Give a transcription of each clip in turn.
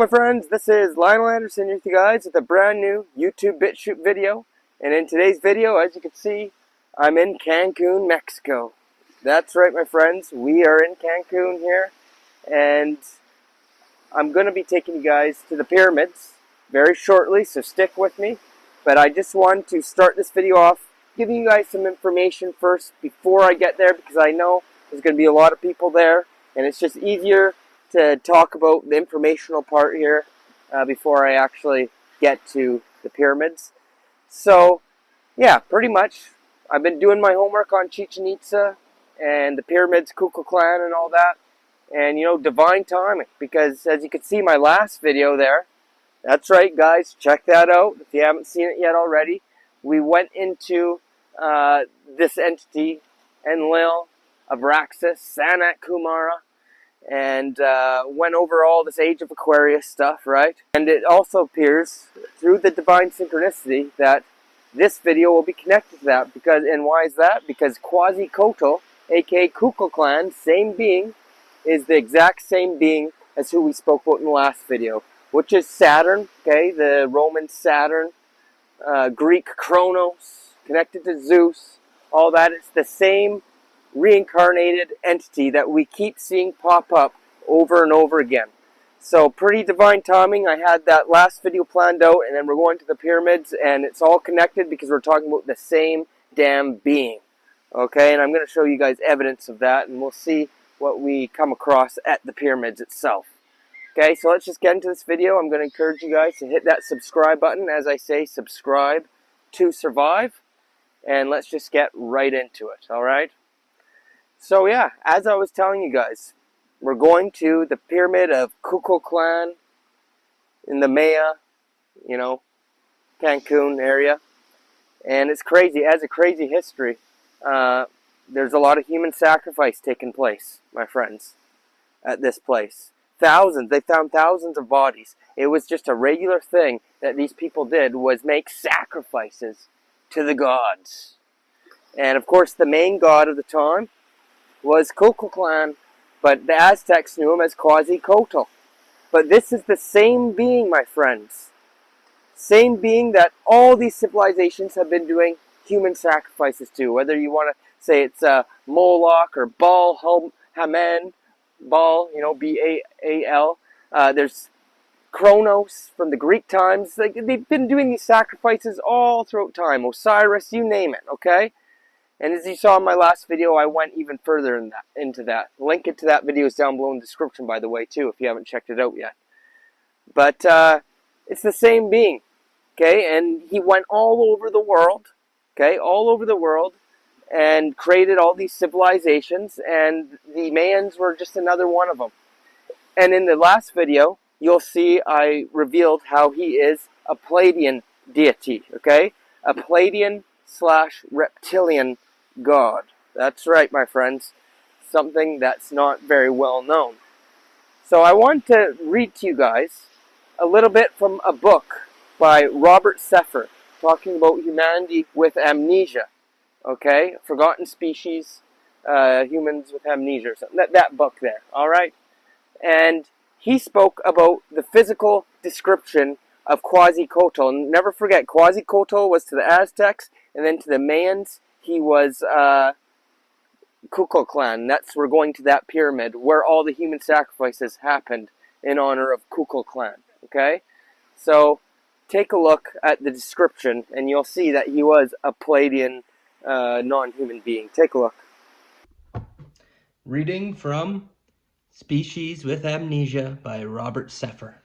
my friends, this is Linol Anderson here with you guys with a brand new YouTube BitChute video. And in today's video, as you can see, I'm in Cancun, Mexico. That's right, my friends, we are in Cancun here. And I'm going to be taking you guys to the pyramids very shortly, so stick with me. But I just want to start this video off giving you guys some information first before I get there, because I know there's going to be a lot of people there, and it's just easier to talk about the informational part here before I actually get to the pyramids. So, yeah, pretty much I've been doing my homework on Chichen Itza and the pyramids, Kukulkan and all that. And, you know, divine timing, because as you can see my last video there, that's right, guys, check that out if you haven't seen it yet already. We went into this entity, ENLIL, Abraxas, Saturn, and went over all this Age of Aquarius stuff, right? And it also appears through the divine synchronicity that this video will be connected to that. And why is that? Because Quetzalcoatl, aka Kukulkan, same being, is the exact same being as who we spoke about in the last video, which is Saturn, okay? The Roman Saturn, Greek Kronos, connected to Zeus, all that. It's the same reincarnated entity that we keep seeing pop up over and over again. So pretty divine timing. I had that last video planned out, and then we're going to the pyramids, and it's all connected because we're talking about the same damn being. Okay, and I'm going to show you guys evidence of that, and we'll see what we come across at the pyramids itself. Okay, so let's just get into this video. I'm going to encourage you guys to hit that subscribe button. As I say, subscribe to survive, and let's just get right into it, alright? So yeah, as I was telling you guys, we're going to the pyramid of Kukulkan in the Maya, you know, Cancun area. And it's crazy. It has a crazy history. There's a lot of human sacrifice taking place, my friends, at this place. Thousands. They found thousands of bodies. It was just a regular thing that these people did, was make sacrifices to the gods. And of course, the main god of the time was Kukulkan, but the Aztecs knew him as Quetzalcoatl. But this is the same being, my friends. Same being that all these civilizations have been doing human sacrifices to. Whether you want to say it's Moloch or Baal, Haman, Baal, you know, B-A-A-L. There's Kronos from the Greek times. Like, they've been doing these sacrifices all throughout time. Osiris, you name it, okay? And as you saw in my last video, I went even further into that. Link it to that video is down below in the description, by the way, too, if you haven't checked it out yet. But it's the same being, okay? And he went all over the world, okay? All over the world, and created all these civilizations, and the Mayans were just another one of them. And in the last video, you'll see I revealed how he is a Pleiadian deity, okay? A Pleiadian/reptilian god. That's right, my friends. Something that's not very well known. So I want to read to you guys a little bit from a book by Robert Seifert, talking about humanity with amnesia. Okay? Forgotten Species, Humans with Amnesia, or something. That book there, alright? And he spoke about the physical description of Quetzalcoatl. And never forget, Quetzalcoatl was to the Aztecs, and then to the Mayans, he was Kukulkan. We're going to that pyramid where all the human sacrifices happened in honor of Kukulkan. Okay? So, take a look at the description, and you'll see that he was a Pleiadian non-human being. Take a look. Reading from Species with Amnesia by Robert Seifert.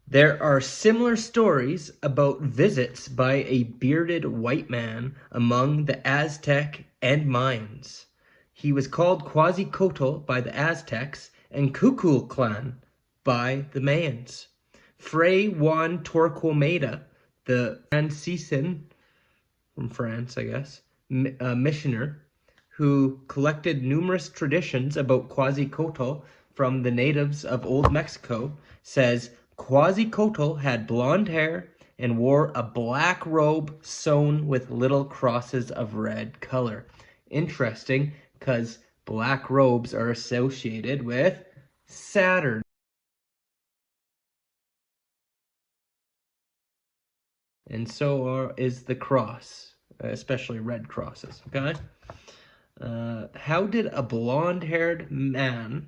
There are similar stories about visits by a bearded white man among the Aztec and Mayans. He was called Quetzalcoatl by the Aztecs and Kukulkan by the Mayans. Fray Juan Torquemada, the Franciscan, from France, I guess, missioner, who collected numerous traditions about Quetzalcoatl from the natives of Old Mexico, says Quetzalcoatl had blonde hair and wore a black robe sewn with little crosses of red color. Interesting, because black robes are associated with Saturn. and so is the cross, especially red crosses, okay? How did blonde-haired men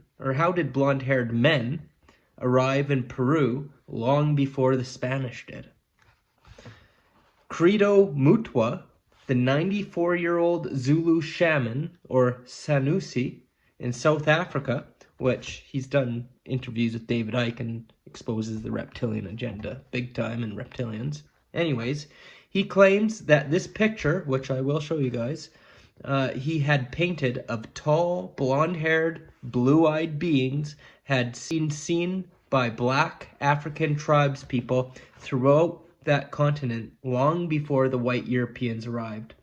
arrive in Peru long before the Spanish did? Credo Mutwa, the 94-year-old Zulu shaman, or Sanusi, in South Africa, which he's done interviews with David Icke and exposes the reptilian agenda big time in reptilians. Anyways, he claims that this picture, which I will show you guys, he had painted of tall, blonde-haired, blue-eyed beings had been seen by black African tribes people throughout that continent long before the white Europeans arrived.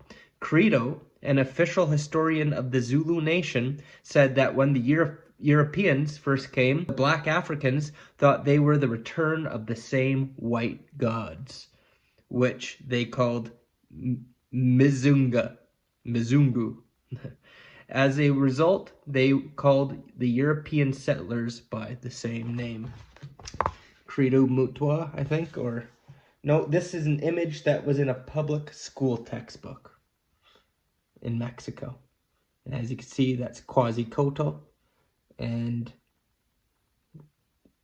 Credo, an official historian of the Zulu nation, said that when the Europeans first came, the black Africans thought they were the return of the same white gods, which they called Mzungu. As a result, they called the European settlers by the same name. Credo Mutwa, I think, or... No, this is an image that was in a public school textbook in Mexico. And as you can see, that's Quetzalcoatl, and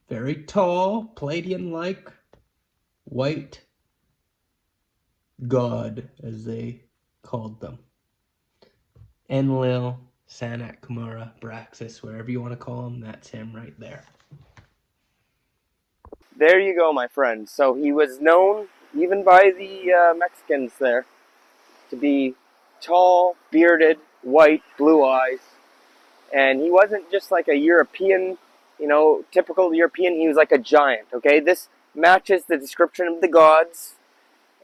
very tall, Palladian-like, white god, as they called them. ENLIL, Sanat Kumara, Abraxas, whatever you want to call him, that's him right there. There you go, my friend. So he was known, even by the Mexicans there, to be tall, bearded, white, blue eyes. And he wasn't just like a European, typical European. He was like a giant, okay? This matches the description of the gods.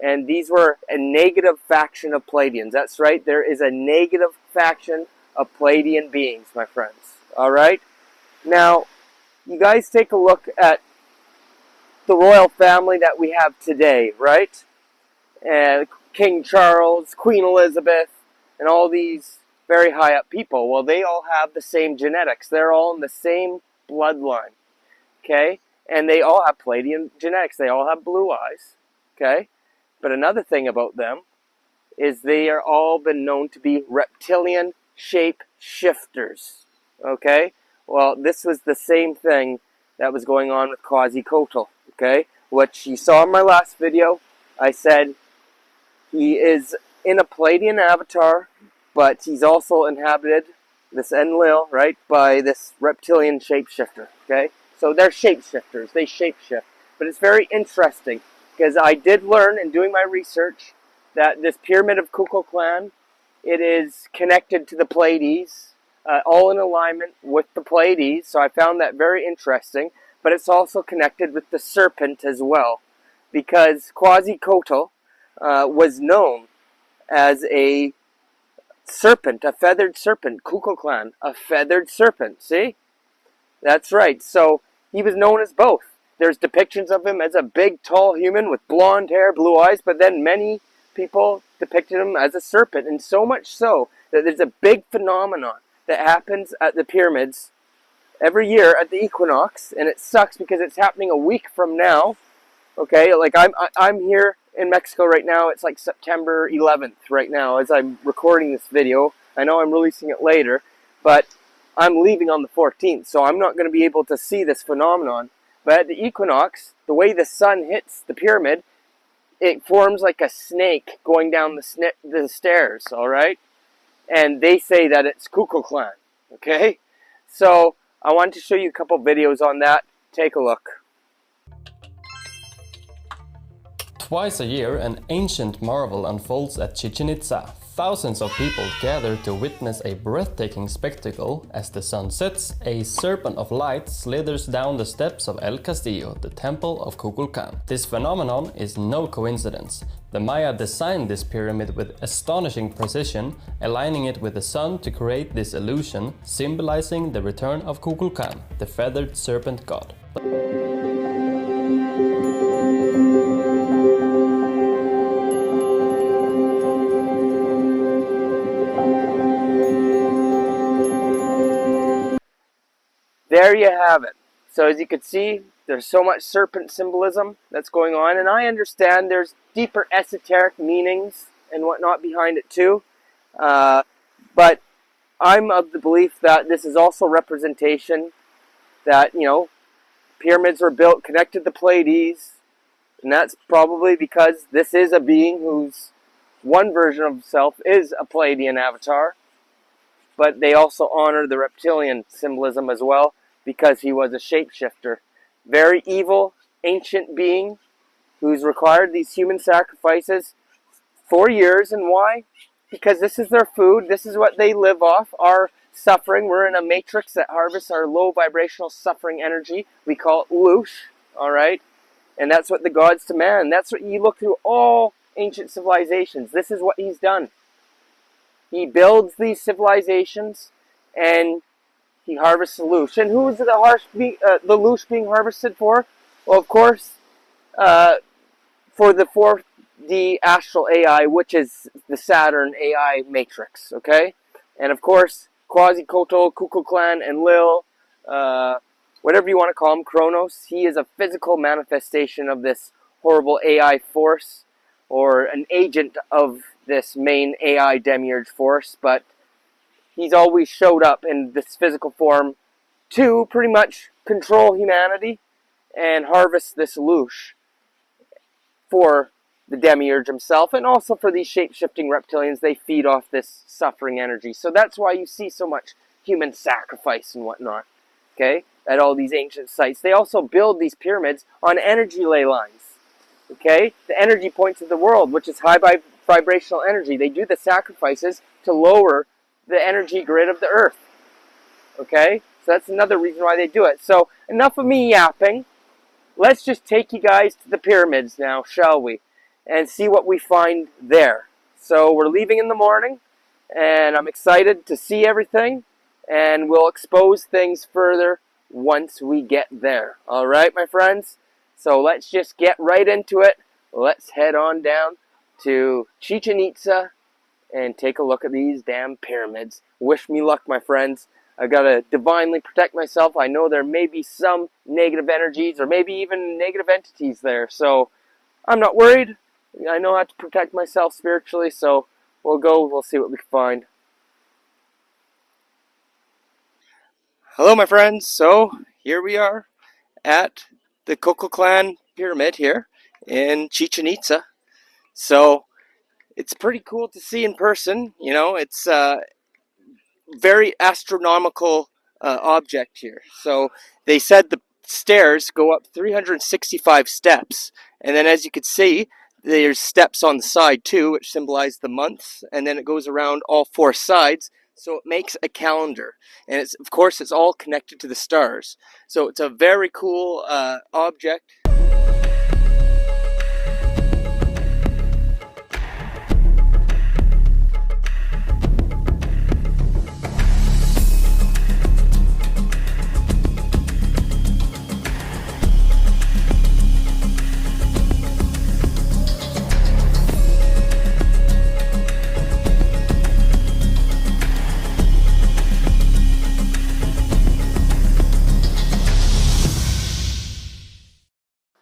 And these were a negative faction of Pleiadians. That's right, there is a negative faction of Pleiadian beings, my friends. All right? Now, you guys take a look at the royal family that we have today, right? And King Charles, Queen Elizabeth, and all these very high up people. Well, they all have the same genetics. They're all in the same bloodline, okay? And they all have Pleiadian genetics. They all have blue eyes, okay? But another thing about them is they are all been known to be reptilian shape shifters, okay? Well, this was the same thing that was going on with Quetzalcoatl, okay? What you saw in my last video, I said he is in a Pleiadian avatar, but he's also inhabited, this Enlil, right, by this reptilian shapeshifter, okay? So they're shapeshifters, they shapeshift. But it's very interesting, because I did learn in doing my research that this pyramid of Kukulkan, it is connected to the Pleiades, all in alignment with the Pleiades, so I found that very interesting. But it's also connected with the Serpent as well, because Quetzalcoatl was known as a serpent, a feathered serpent, Kukulkan, a feathered serpent, see? That's right, so he was known as both. There's depictions of him as a big, tall human with blonde hair, blue eyes, but then many people depicted him as a serpent, and so much so that there's a big phenomenon that happens at the pyramids every year at the equinox, and it sucks because it's happening a week from now, okay? Like, I'm here in Mexico right now. It's like September 11th right now as I'm recording this video. I know I'm releasing it later, but I'm leaving on the 14th, so I'm not going to be able to see this phenomenon. But at the equinox, the way the sun hits the pyramid, it forms like a snake going down the stairs, all right? And they say that it's Kukulkan, okay? So I wanted to show you a couple videos on that. Take a look. Twice a year, an ancient marvel unfolds at Chichen Itza. Thousands of people gather to witness a breathtaking spectacle. As the sun sets, a serpent of light slithers down the steps of El Castillo, the temple of Kukulkan. This phenomenon is no coincidence. The Maya designed this pyramid with astonishing precision, aligning it with the sun to create this illusion, symbolizing the return of Kukulkan, the feathered serpent god. There you have it. So as you can see, There's so much serpent symbolism that's going on, and I understand there's deeper esoteric meanings and whatnot behind it too. But I'm of the belief that this is also representation that, pyramids were built connected to the Pleiades, and that's probably because this is a being whose one version of himself is a Pleiadian avatar, but they also honor the reptilian symbolism as well because he was a shapeshifter. Very evil, ancient being who's required these human sacrifices for years. And why? Because this is their food. This is what they live off. Our suffering. We're in a matrix that harvests our low vibrational suffering energy. We call it Loosh. All right? And that's what the gods demand. That's what you look through all ancient civilizations. This is what he's done. He builds these civilizations and he harvests the Loosh. And who is the Loosh being harvested for? Well, of course, for the 4D astral AI, which is the Saturn AI matrix, okay? And of course, Quasikoto, Kukulkan, ENLIL, whatever you want to call him, Kronos, he is a physical manifestation of this horrible AI force, or an agent of this main AI demiurge force, but he's always showed up in this physical form to pretty much control humanity and harvest this Loosh for the demiurge himself, and also for these shape-shifting reptilians. They feed off this suffering energy. So that's why you see so much human sacrifice and whatnot, okay, at all these ancient sites. They also build these pyramids on energy ley lines, okay, the energy points of the world, which is high vibrational energy. They do the sacrifices to lower the energy grid of the earth, okay? So that's another reason why they do it. So enough of me yapping. Let's just take you guys to the pyramids now, shall we? And see what we find there. So we're leaving in the morning, and I'm excited to see everything, and we'll expose things further once we get there. All right, my friends? So let's just get right into it. Let's head on down to Chichen Itza and take a look at these damn pyramids. Wish me luck, my friends. I gotta divinely protect myself. I know there may be some negative energies or maybe even negative entities there. So I'm not worried. I know how to protect myself spiritually. So we'll see what we can find. Hello, my friends. So here we are at the Kukulkan pyramid here in Chichen Itza. So it's pretty cool to see in person. It's very astronomical object here. So they said the stairs go up 365 steps, and then as you can see, there's steps on the side too, which symbolize the months, and then it goes around all four sides, so it makes a calendar. And it's, of course, it's all connected to the stars. So it's a very cool object.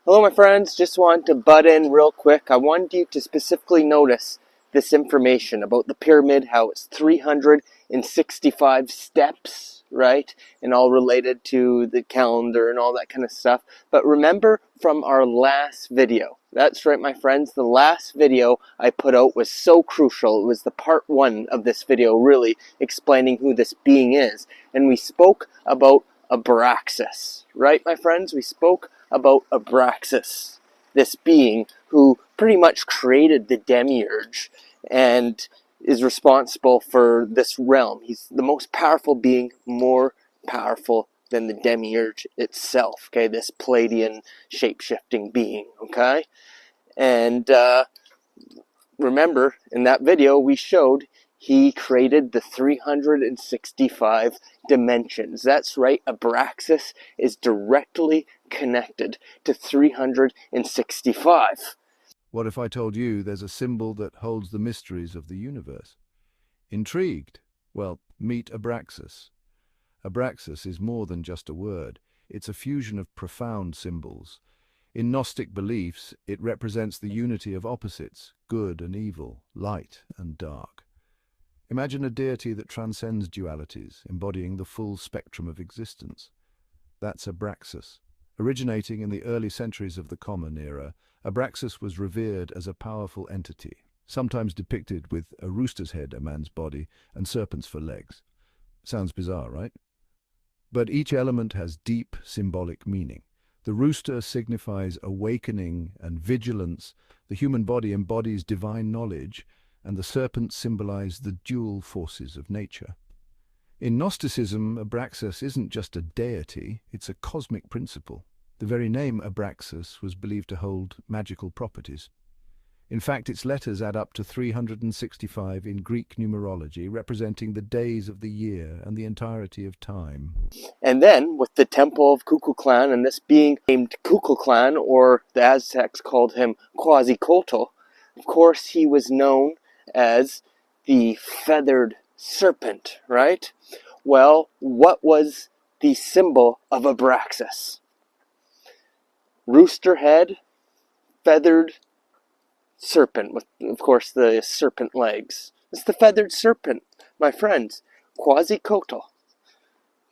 Hello, my friends. Just wanted to butt in real quick. I wanted you to specifically notice this information about the pyramid, how it's 365 steps, right? And all related to the calendar and all that kind of stuff. But remember from our last video. That's right, my friends. The last video I put out was so crucial. It was the part 1 of this video, really explaining who this being is. And we spoke about Abraxas, right, my friends? We spoke about Abraxas, this being who pretty much created the demiurge and is responsible for this realm. He's the most powerful being, more powerful than the demiurge itself, okay? This Pleiadian shape-shifting being, okay? And remember, in that video we showed he created the 365 dimensions. That's right, Abraxas is directly connected to 365. What if I told you there's a symbol that holds the mysteries of the universe? Intrigued? Well, meet Abraxas. Abraxas is more than just a word. It's a fusion of profound symbols. In Gnostic beliefs, it represents the unity of opposites, good and evil, light and dark. Imagine a deity that transcends dualities, embodying the full spectrum of existence. That's Abraxas. Originating in the early centuries of the Common Era, Abraxas was revered as a powerful entity, sometimes depicted with a rooster's head, a man's body, and serpents for legs. Sounds bizarre, right? But each element has deep symbolic meaning. The rooster signifies awakening and vigilance, the human body embodies divine knowledge, and the serpent symbolize the dual forces of nature. In Gnosticism, Abraxas isn't just a deity, it's a cosmic principle. The very name Abraxas was believed to hold magical properties. In fact, its letters add up to 365 in Greek numerology, representing the days of the year and the entirety of time. And then, with the temple of Kukulkan, and this being named Kukulkan, or the Aztecs called him Quetzalcoatl, of course he was known as the feathered serpent, right? Well, what was the symbol of Abraxas? Rooster head, feathered serpent, with, of course, the serpent legs. It's the feathered serpent, my friends. Quetzalcoatl,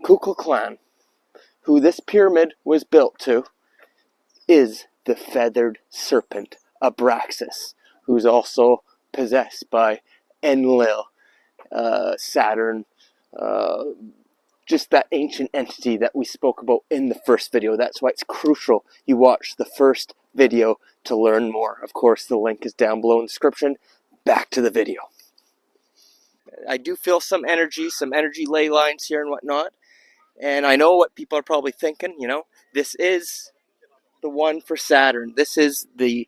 Kukulkan, who this pyramid was built to, is the feathered serpent, Abraxas, who's also possessed by ENLIL, Saturn, just that ancient entity that we spoke about in the first video. That's why it's crucial you watch the first video to learn more. Of course, the link is down below in the description. Back to the video. I do feel some energy ley lines here and whatnot. And I know what people are probably thinking, you know, this is the one for Saturn. This is the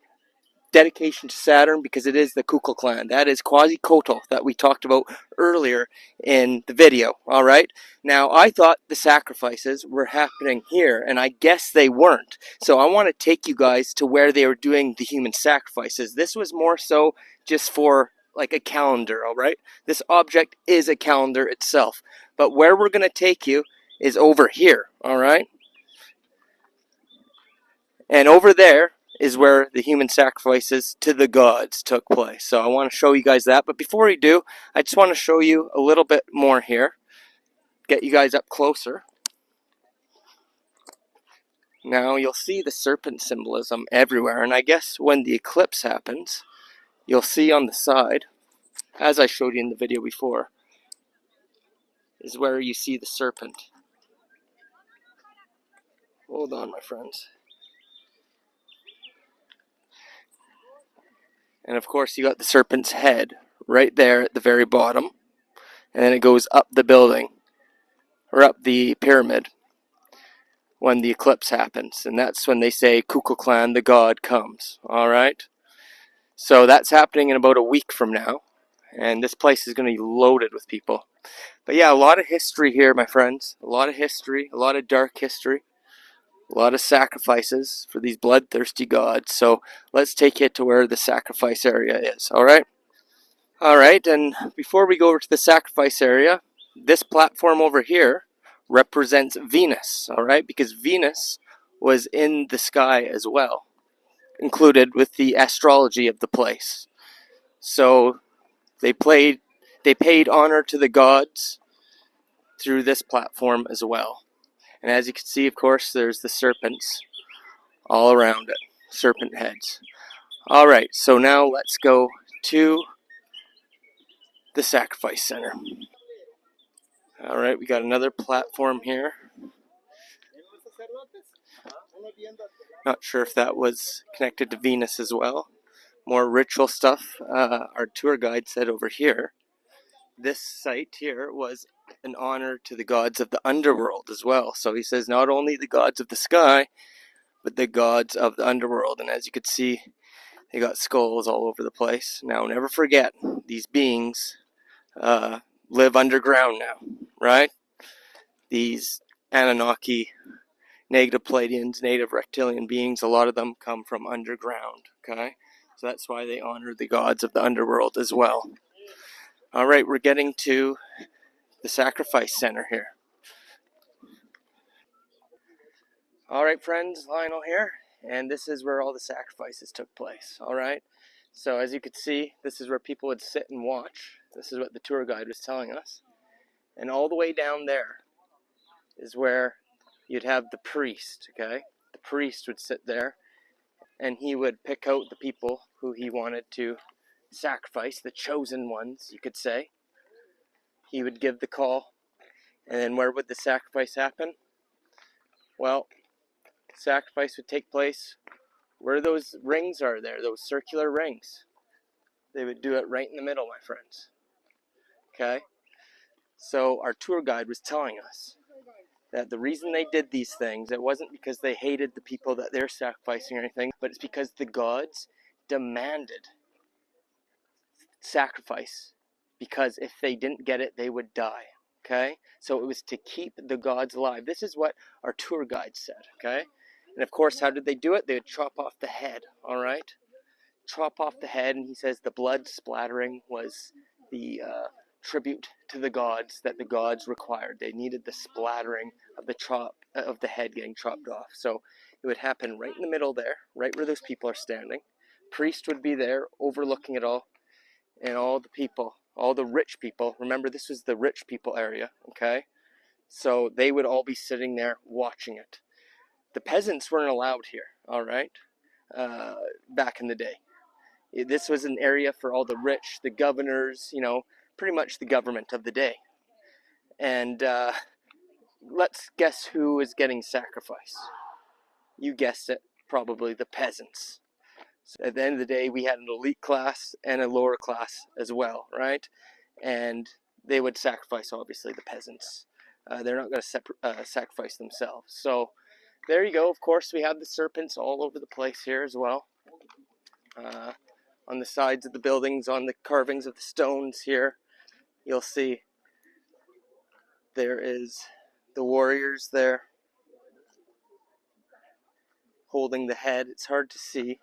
dedication to Saturn because it is the Kukulkan. That is Quetzalcoatl that we talked about earlier in the video. All right. Now, I thought the sacrifices were happening here, and I guess they weren't. So I want to take you guys to where they were doing the human sacrifices. This was more so just for like a calendar. All right. This object is a calendar itself. But where we're going to take you is over here. All right. And over there is where the human sacrifices to the gods took place. So I want to show you guys that. But before we do, I just want to show you a little bit more here. Get you guys up closer. Now you'll see the serpent symbolism everywhere. And I guess when the eclipse happens, you'll see on the side, as I showed you in the video before, is where you see the serpent. Hold on, my friends. And of course you got the serpent's head right there at the very bottom. And then it goes up the building, or up the pyramid, when the eclipse happens. And that's when they say Kukulkan, the god, comes. Alright? So that's happening in about a week from now. And this place is going to be loaded with people. But yeah, a lot of history here, my friends. A lot of history, a lot of dark history. A lot of sacrifices for these bloodthirsty gods. So let's take it to where the sacrifice area is. Alright? Alright, and before we go over to the sacrifice area, this platform over here represents Venus. Alright? Because Venus was in the sky as well, included with the astrology of the place. So they paid honor to the gods through this platform as well. And as you can see, of course, there's the serpents all around it. Serpent heads. Alright, so now let's go to the sacrifice center. Alright, we got another platform here. Not sure if that was connected to Venus as well. More ritual stuff. Our tour guide said over here, this site here was an honor to the gods of the underworld as well. So he says not only the gods of the sky, but the gods of the underworld. And as you can see, they got skulls all over the place. Now, never forget, these beings live underground now, right? These Anunnaki, negative Pleiadians, native reptilian beings, a lot of them come from underground, okay? So that's why they honor the gods of the underworld as well. Alright, we're getting to the sacrifice center here. Alright friends, Lionel here, and this is where all the sacrifices took place, alright? So as you can see, this is where people would sit and watch. This is what the tour guide was telling us. And all the way down there is where you'd have the priest, okay? The priest would sit there, and he would pick out the people who he wanted to sacrifice, the chosen ones, you could say. He would give the call, and then where would the sacrifice happen? Well, sacrifice would take place where those rings are there, those circular rings. They would do it right in the middle, my friends. Okay? So our tour guide was telling us that the reason they did these things, it wasn't because they hated the people that they're sacrificing or anything, but it's because the gods demanded sacrifice, because if they didn't get it, they would die. Okay? So it was to keep the gods alive. This is what our tour guide said. Okay? And of course, how did they do it? They would chop off the head. All right? Chop off the head, and he says the blood splattering was the tribute to the gods that the gods required. They needed the splattering of the head getting chopped off. So it would happen right in the middle there, right where those people are standing. Priest would be there overlooking it all, and all the people, all the rich people. Remember, this was the rich people area, okay? So they would all be sitting there watching it. The peasants weren't allowed here, all right, back in the day. This was an area for all the rich, the governors, you know, pretty much the government of the day. And let's guess who is getting sacrificed. You guessed it, probably the peasants. So at the end of the day, we had an elite class and a lower class as well, right? And they would sacrifice, obviously, the peasants. They're not going to sacrifice themselves. So there you go. Of course, we have the serpents all over the place here as well. On the sides of the buildings, on the carvings of the stones here, you'll see there is the warriors there holding the head. It's hard to see.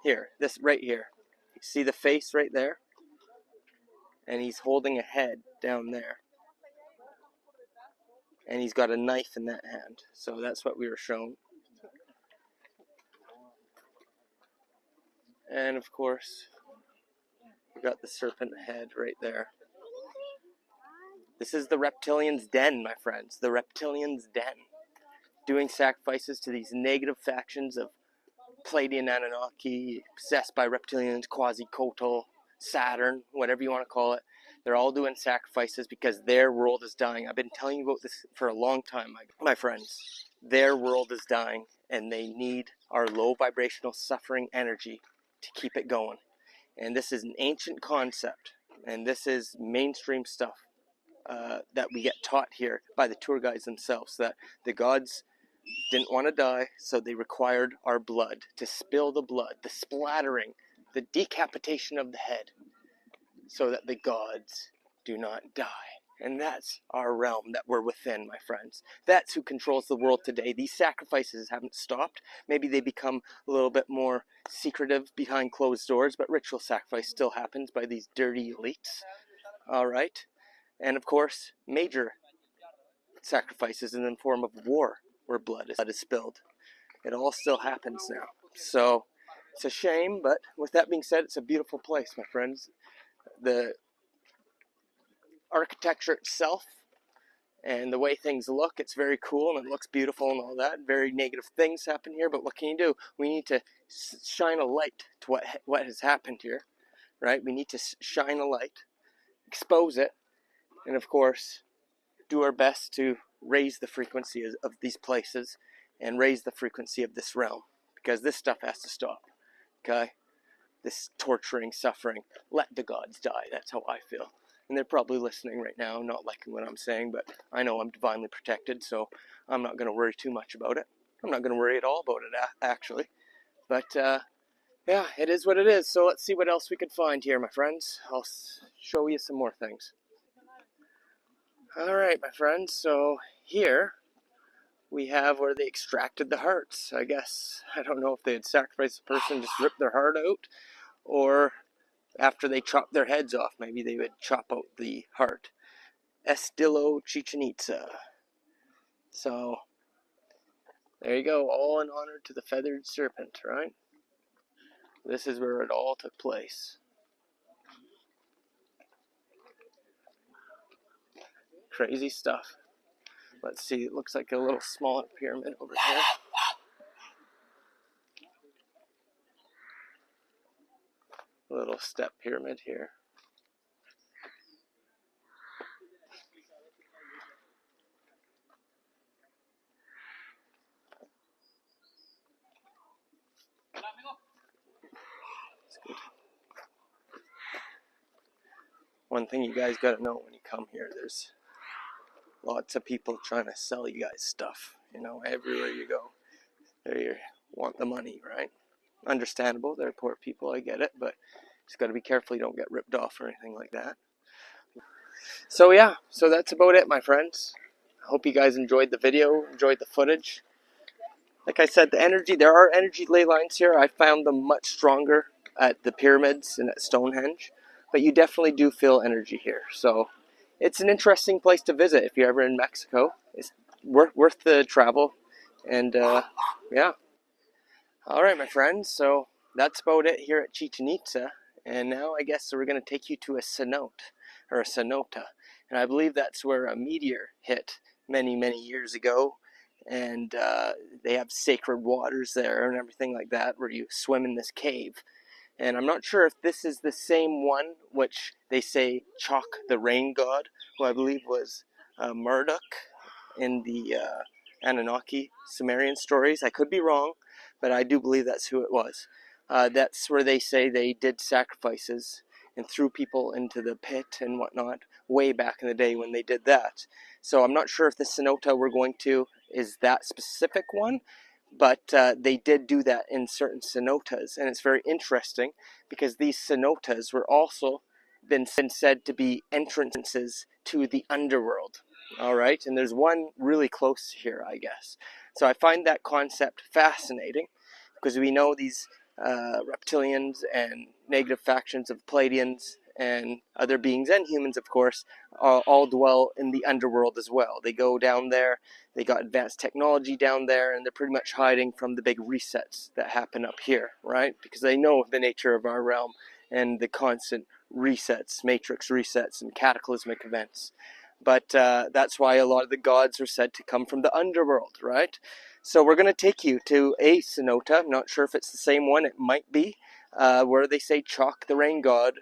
Here, this right here. You see the face right there? And he's holding a head down there. And he's got a knife in that hand. So that's what we were shown. And of course, we got the serpent head right there. This is the reptilian's den, my friends. The reptilian's den. Doing sacrifices to these negative factions of Pleiadian Anunnaki, possessed by reptilians, Quasicotal, Saturn, whatever you want to call it. They're all doing sacrifices because their world is dying. I've been telling you about this for a long time, my friends. Their world is dying, and they need our low vibrational suffering energy to keep it going. And this is an ancient concept, and this is mainstream stuff that we get taught here by the tour guides themselves, that the gods didn't want to die, so they required our blood, to spill the blood, the splattering, the decapitation of the head, so that the gods do not die. And that's our realm that we're within, my friends. That's who controls the world today. These sacrifices haven't stopped. Maybe they become a little bit more secretive behind closed doors, but ritual sacrifice still happens by these dirty elites. All right? And of course, major sacrifices in the form of war, where blood is spilled. It all still happens now. So it's a shame, but with that being said, it's a beautiful place, my friends. The architecture itself and the way things look, it's very cool and it looks beautiful and all that. Very negative things happen here, but what can you do? We need to shine a light to what has happened here, right? We need to shine a light, expose it, and of course, do our best to raise the frequency of these places and raise the frequency of this realm, because this stuff has to stop, okay? This torturing, suffering, let the gods die. That's how I feel. And they're probably listening right now, not liking what I'm saying, but I know I'm divinely protected, so I'm not going to worry too much about it. I'm not going to worry at all about it, actually. But, yeah, it is what it is. So let's see what else we can find here, my friends. I'll show you some more things. Alright, my friends, so here we have where they extracted the hearts, I guess. I don't know if they had sacrificed a person, just ripped their heart out, or after they chopped their heads off, maybe they would chop out the heart. Estilo Chichen Itza. So There you go, all in honor to the feathered serpent, right? This is where it all took place. Crazy stuff. Let's see, it looks like a little smaller pyramid over here. A little step pyramid here. That's good. One thing you guys gotta know when you come here, there's lots of people trying to sell you guys stuff. You know, everywhere you go, they want the money, right? Understandable, they're poor people, I get it, but just gotta be careful you don't get ripped off or anything like that. So yeah, so that's about it, my friends. I hope you guys enjoyed the video, enjoyed the footage. Like I said, there are energy ley lines here. I found them much stronger at the pyramids and at Stonehenge, but you definitely do feel energy here. So it's an interesting place to visit if you're ever in Mexico. It's worth the travel, and yeah. All right, my friends, so that's about it here at Chichen Itza, and now I guess we're going to take you to a cenote, or a cenote, and I believe that's where a meteor hit many, many years ago, and they have sacred waters there and everything like that, where you swim in this cave. And I'm not sure if this is the same one which they say Chalk the rain god, who I believe was Marduk in the Anunnaki Sumerian stories. I could be wrong, but I do believe that's who it was. That's where they say they did sacrifices and threw people into the pit and whatnot way back in the day when they did that. So I'm not sure if the cenote we're going to is that specific one, but they did do that in certain cenotes, and it's very interesting because these cenotes were also been said to be entrances to the underworld. All right, and there's one really close here, I guess. So I find that concept fascinating because we know these reptilians and negative factions of Pleiadians and other beings and humans, of course, all dwell in the underworld as well. They go down there, they got advanced technology down there, and they're pretty much hiding from the big resets that happen up here, right? Because they know the nature of our realm and the constant resets, matrix resets, and cataclysmic events. But that's why a lot of the gods are said to come from the underworld, right? So we're going to take you to a cenote. I'm not sure if it's the same one. It might be, where they say Chalk the rain god.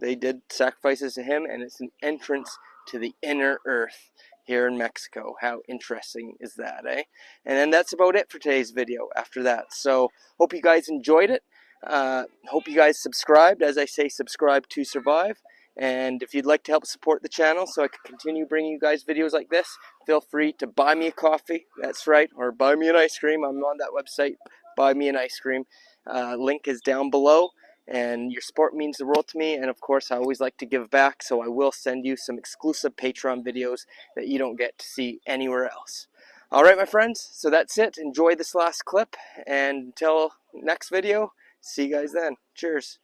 They did sacrifices to him, and it's an entrance to the inner earth here in Mexico. How interesting is that, eh? And then that's about it for today's video after that. So hope you guys enjoyed it. Hope you guys subscribed. As I say, subscribe to survive. And if you'd like to help support the channel so I can continue bringing you guys videos like this, feel free to buy me a coffee. That's right. Or buy me an ice cream. I'm on that website. Buy me an ice cream. Link is down below. And your support means the world to me. And of course, I always like to give back. So I will send you some exclusive Patreon videos that you don't get to see anywhere else. All right, my friends. So that's it. Enjoy this last clip. And until next video, see you guys then. Cheers.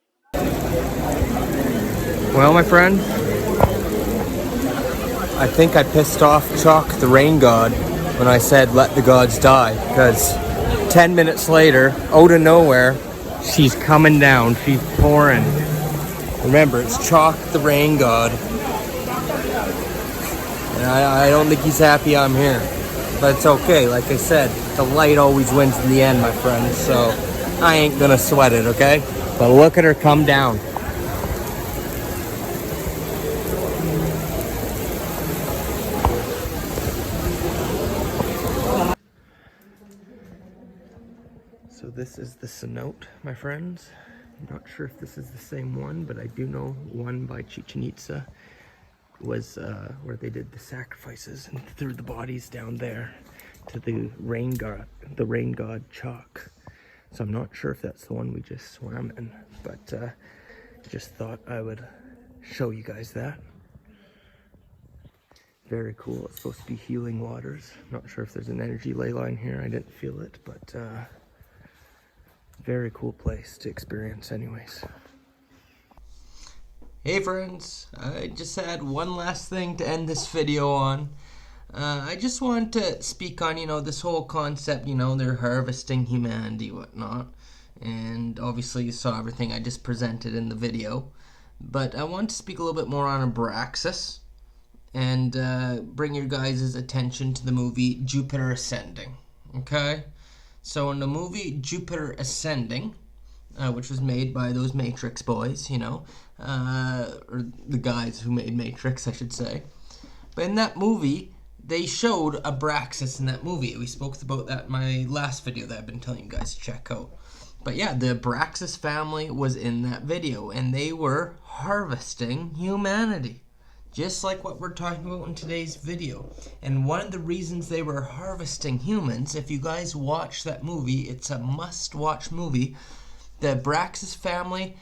Well, my friend, I think I pissed off Chalk the rain god when I said let the gods die, because 10 minutes later, out of nowhere, she's coming down, she's pouring. Remember, it's Chalk the rain god, and I don't think he's happy I'm here, but it's okay. Like I said, the light always wins in the end, my friend, so I ain't gonna sweat it, okay? But look at her come down. So this is the cenote, my friends. I'm not sure if this is the same one, but I do know one by Chichen Itza was where they did the sacrifices and threw the bodies down there to the rain god Chalk. So I'm not sure if that's the one we just swam in, but just thought I would show you guys that. Very cool. It's supposed to be healing waters. Not sure if there's an energy ley line here. I didn't feel it, but very cool place to experience anyways. Hey friends, I just had one last thing to end this video on. I just wanted to speak on, this whole concept, they're harvesting humanity, whatnot. And obviously you saw everything I just presented in the video. But I want to speak a little bit more on Abraxas and bring your guys' attention to the movie Jupiter Ascending. Okay? So in the movie Jupiter Ascending, which was made by those Matrix boys, or the guys who made Matrix, I should say. But in that movie, they showed Abraxas in that movie. We spoke about that in my last video that I've been telling you guys to check out. But yeah, the Abraxas family was in that video, and they were harvesting humanity. Just like what we're talking about in today's video. And one of the reasons they were harvesting humans, if you guys watch that movie, it's a must-watch movie. The Abraxas family,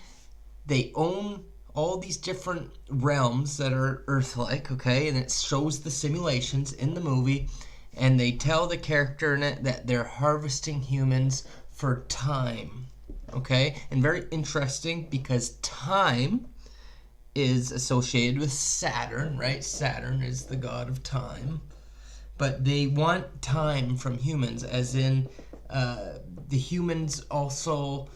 they own all these different realms that are Earth-like, okay? And it shows the simulations in the movie, and they tell the character in it that they're harvesting humans for time, okay? And very interesting, because time is associated with Saturn, right? Saturn is the god of time. But they want time from humans, as in the humans also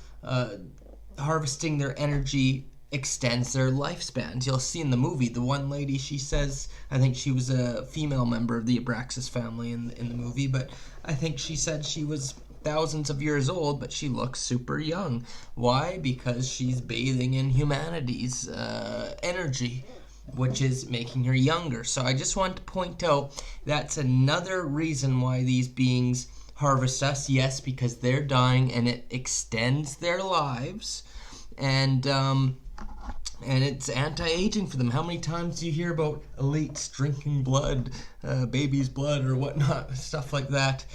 harvesting their energy extends their lifespans. You'll see in the movie, the one lady, she says, I think she was a female member of the Abraxas family in the movie, but I think she said she was thousands of years old, but she looks super young. Why? Because she's bathing in humanity's energy, which is making her younger. So I just want to point out that's another reason why these beings harvest us. Yes, because they're dying and it extends their lives, and it's anti-aging for them. How many times do you hear about elites drinking blood, baby's blood or whatnot, stuff like that,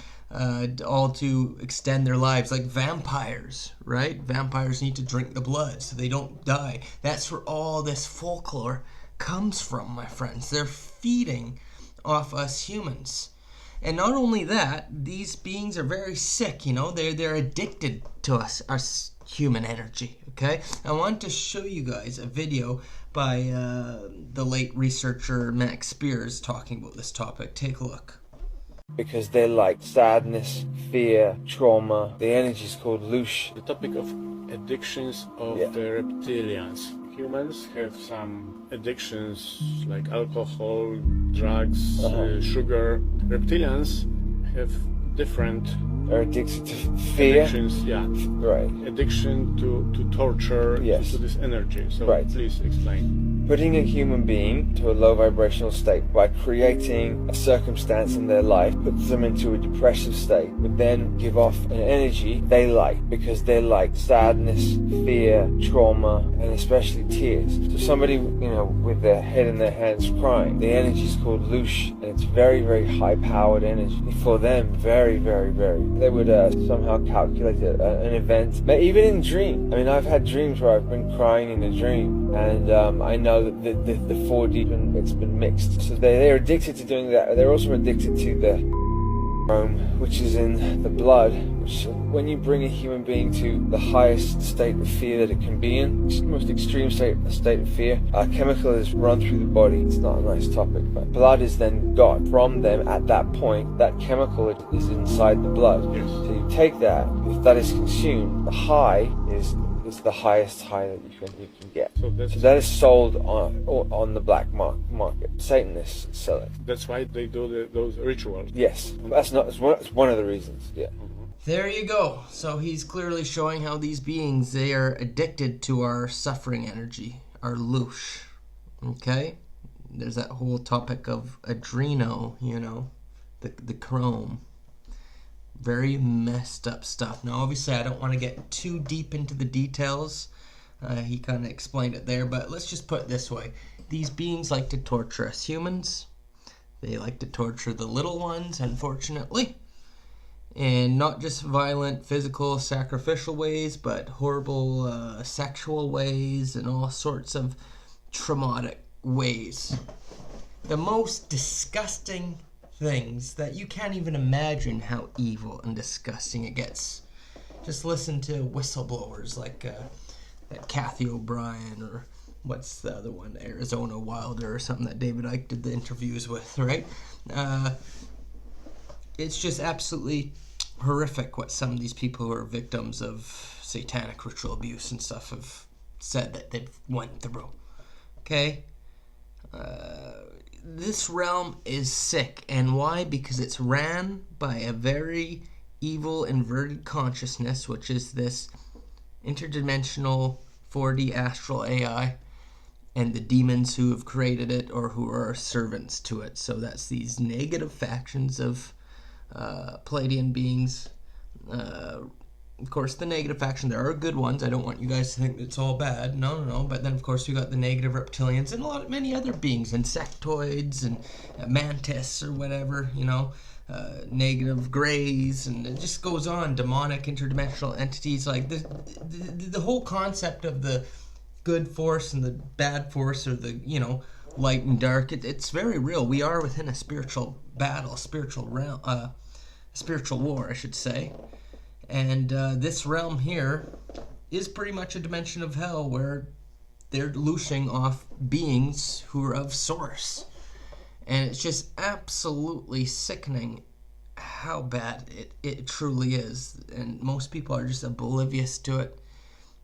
all to extend their lives, like vampires, right? Vampires need to drink the blood so they don't die. That's where all this folklore comes from, my friends. They're feeding off us humans. And not only that, these beings are very sick, they're addicted to us human energy, okay? I want to show you guys a video by the late researcher Max Spears talking about this topic. Take a look. Because they're like sadness, fear, trauma. The energy is called Loosh. The topic of addictions of the reptilians. Humans have some addictions like alcohol, drugs, sugar. Reptilians have different Are addicted to fear. addictions. Yeah, Right. addiction to torture, Yes. to this energy. So Right. please explain. Putting a human being to a low vibrational state by creating a circumstance in their life puts them into a depressive state, would then give off an energy they like, because they like sadness, fear, trauma, and especially tears. So somebody, with their head in their hands crying, the energy is called Loosh, and it's very, very high-powered energy. For them, very, very, very. They would somehow calculate an event, even in dream. I mean, I've had dreams where I've been crying in a dream, and I know that the 4D, it's been mixed. So they're addicted to doing that. They're also addicted to the chrome, which is in the blood, which when you bring a human being to the highest state of fear that it can be in, the most extreme state of fear, a chemical is run through the body. It's not a nice topic, but blood is then got from them at that point. That chemical is inside the blood. Yes. So you take that, if that is consumed, the high is the highest high that you can get. So that is sold on the black market. Satanists sell it. that's why they do those rituals. Yes, it's one of the reasons. Yeah. There you go. So he's clearly showing how these beings, they are addicted to our suffering energy, our Loosh. Okay? There's that whole topic of adreno, the chrome. Very messed up stuff. Now, obviously, I don't want to get too deep into the details. He kind of explained it there, but let's just put it this way. These beings like to torture us humans. They like to torture the little ones, unfortunately. And not just violent, physical, sacrificial ways, but horrible sexual ways and all sorts of traumatic ways. The most disgusting things that you can't even imagine how evil and disgusting it gets. Just listen to whistleblowers like that Kathy O'Brien or what's the other one? Arizona Wilder or something that David Icke did the interviews with, right? It's just absolutely horrific what some of these people who are victims of satanic ritual abuse and stuff have said that they've went through. Okay? This realm is sick. And why? Because it's ran by a very evil inverted consciousness, which is this interdimensional 4D astral AI, and the demons who have created it or who are servants to it. So that's these negative factions of Palladian beings. Of course, the negative faction, there are good ones. I don't want you guys to think it's all bad. No. But then, of course, we got the negative reptilians and many other beings, insectoids and mantis or whatever, negative greys, and it just goes on. Demonic interdimensional entities, like the whole concept of the good force and the bad force, or the light and dark. It's very real. We are within a spiritual battle, spiritual realm, spiritual war, I should say. And this realm here is pretty much a dimension of hell where they're looshing off beings who are of source. And it's just absolutely sickening how bad it truly is. And most people are just oblivious to it.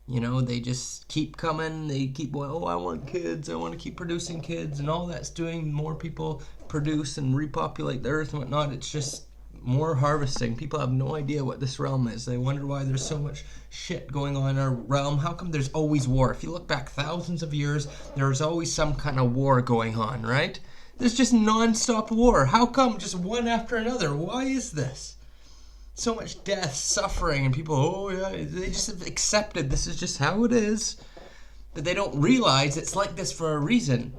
They just keep coming. They keep going, oh, I want kids. I want to keep producing kids. And all that's doing, more people produce and repopulate the earth and whatnot. It's just more harvesting. People have no idea what this realm is. They wonder why there's so much shit going on in our realm. How come there's always war? If you look back thousands of years, there's always some kind of war going on, right? There's just non-stop war. How come? Just one after another. Why is this? So much death, suffering, and people, oh yeah, they just have accepted this is just how it is. But they don't realize it's like this for a reason.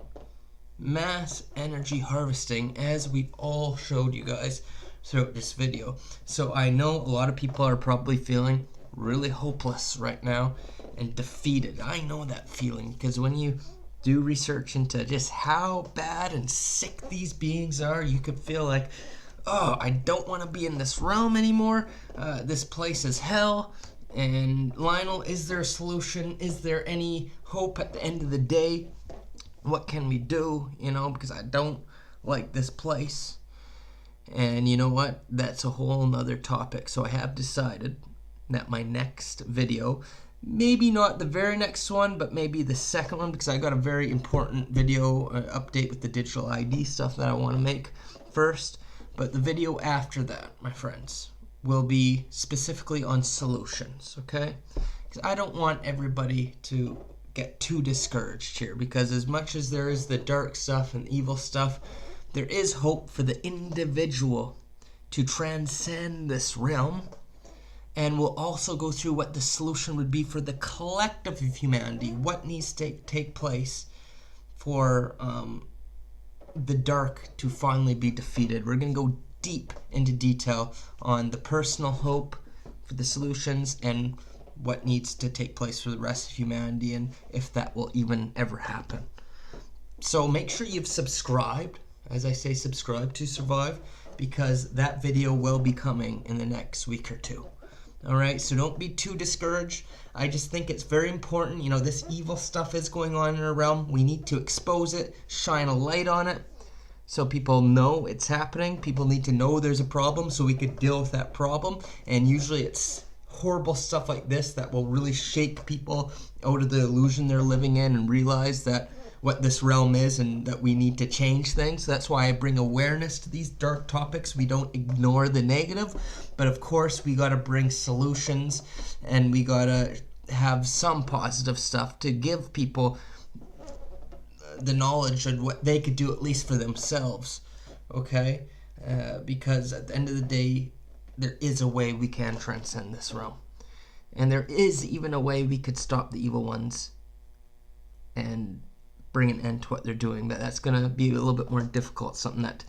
Mass energy harvesting, as we all showed you guys throughout this video. So I know a lot of people are probably feeling really hopeless right now and defeated. I know that feeling, because when you do research into just how bad and sick these beings are, you could feel like, oh, I don't want to be in this realm anymore. This place is hell. And Lionel, is there a solution? Is there any hope at the end of the day? What can we do? Because I don't like this place. And you know what? That's a whole nother topic. So I have decided that my next video, maybe not the very next one, but maybe the second one, because I got a very important video update with the digital ID stuff that I want to make first. But the video after that, my friends, will be specifically on solutions, okay? Because I don't want everybody to get too discouraged here, because as much as there is the dark stuff and evil stuff, there is hope for the individual to transcend this realm, and we'll also go through what the solution would be for the collective of humanity. What needs to take place for the dark to finally be defeated. We're going to go deep into detail on the personal hope for the solutions and what needs to take place for the rest of humanity, and if that will even ever happen. So make sure you've subscribed. As I say, subscribe to survive, because that video will be coming in the next week or two. Alright, so don't be too discouraged. I just think it's very important. This evil stuff is going on in our realm. We need to expose it, shine a light on it, so people know it's happening. People need to know there's a problem so we could deal with that problem. And usually it's horrible stuff like this that will really shake people out of the illusion they're living in and realize that what this realm is and that we need to change things. That's why I bring awareness to these dark topics. We don't ignore the negative, but of course we got to bring solutions, and we got to have some positive stuff to give people the knowledge of what they could do, at least for themselves, okay? Because at the end of the day, there is a way we can transcend this realm. And there is even a way we could stop the evil ones and bring an end to what they're doing. But that's going to be a little bit more difficult, something that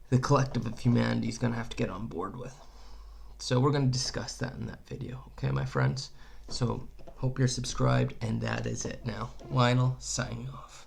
the collective of humanity is going to have to get on board with. So we're going to discuss that in that video, okay, my friends? So hope you're subscribed, and that is it now. Lionel signing off.